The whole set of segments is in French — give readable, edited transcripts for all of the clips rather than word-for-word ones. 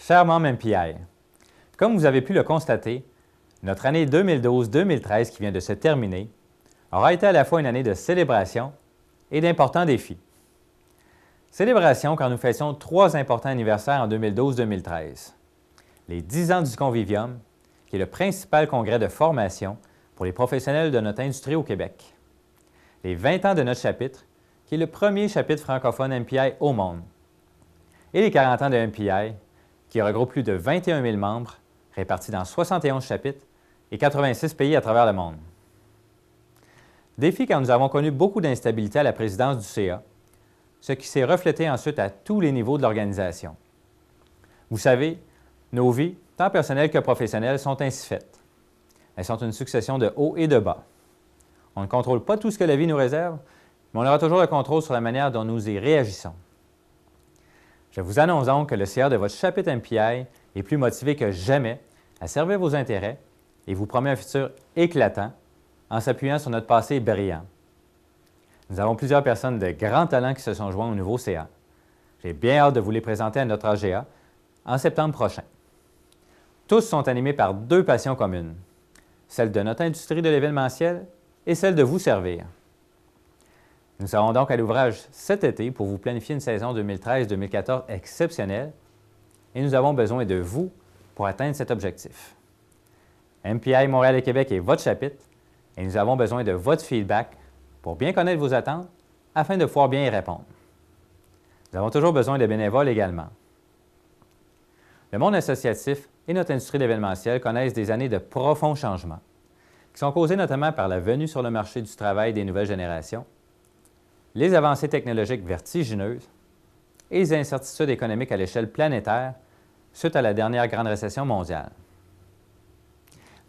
Chers membres MPI, comme vous avez pu le constater, notre année 2012-2013 qui vient de se terminer aura été à la fois une année de célébration et d'importants défis. Célébration car nous fêtions 3 importants anniversaires en 2012-2013. Les 10 ans du Convivium, qui est le principal congrès de formation pour les professionnels de notre industrie au Québec. Les 20 ans de notre chapitre, qui est le premier chapitre francophone MPI au monde. Et les 40 ans de MPI, qui regroupe plus de 21 000 membres répartis dans 71 chapitres et 86 pays à travers le monde. Défi car nous avons connu beaucoup d'instabilité à la présidence du CA, ce qui s'est reflété ensuite à tous les niveaux de l'organisation. Vous savez, nos vies, tant personnelles que professionnelles, sont ainsi faites. Elles sont une succession de hauts et de bas. On ne contrôle pas tout ce que la vie nous réserve, mais on aura toujours le contrôle sur la manière dont nous y réagissons. Je vous annonce donc que le CA de votre chapitre MPI est plus motivé que jamais à servir vos intérêts et vous promet un futur éclatant en s'appuyant sur notre passé brillant. Nous avons plusieurs personnes de grands talents qui se sont joints au nouveau CA. J'ai bien hâte de vous les présenter à notre AGA en septembre prochain. Tous sont animés par 2 passions communes, celle de notre industrie de l'événementiel et celle de vous servir. Nous serons donc à l'ouvrage cet été pour vous planifier une saison 2013-2014 exceptionnelle et nous avons besoin de vous pour atteindre cet objectif. MPI Montréal et Québec est votre chapitre et nous avons besoin de votre feedback pour bien connaître vos attentes afin de pouvoir bien y répondre. Nous avons toujours besoin de bénévoles également. Le monde associatif et notre industrie de l'événementiel connaissent des années de profonds changements qui sont causés notamment par la venue sur le marché du travail des nouvelles générations, les avancées technologiques vertigineuses et les incertitudes économiques à l'échelle planétaire suite à la dernière grande récession mondiale.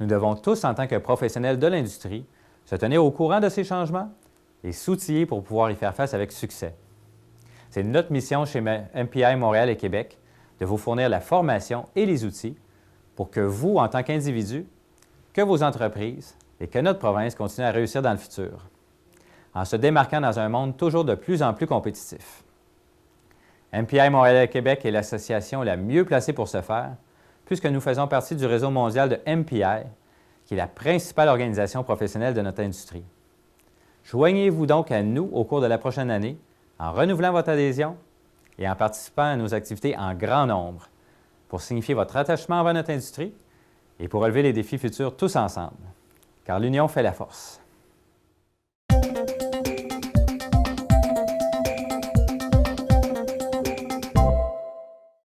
Nous devons tous, en tant que professionnels de l'industrie, se tenir au courant de ces changements et s'outiller pour pouvoir y faire face avec succès. C'est notre mission chez MPI Montréal et Québec de vous fournir la formation et les outils pour que vous, en tant qu'individu, que vos entreprises et que notre province continuent à réussir dans le futur, en se démarquant dans un monde toujours de plus en plus compétitif. MPI Montréal et Québec est l'association la mieux placée pour ce faire, puisque nous faisons partie du réseau mondial de MPI, qui est la principale organisation professionnelle de notre industrie. Joignez-vous donc à nous au cours de la prochaine année en renouvelant votre adhésion et en participant à nos activités en grand nombre pour signifier votre attachement envers notre industrie et pour relever les défis futurs tous ensemble, car l'union fait la force.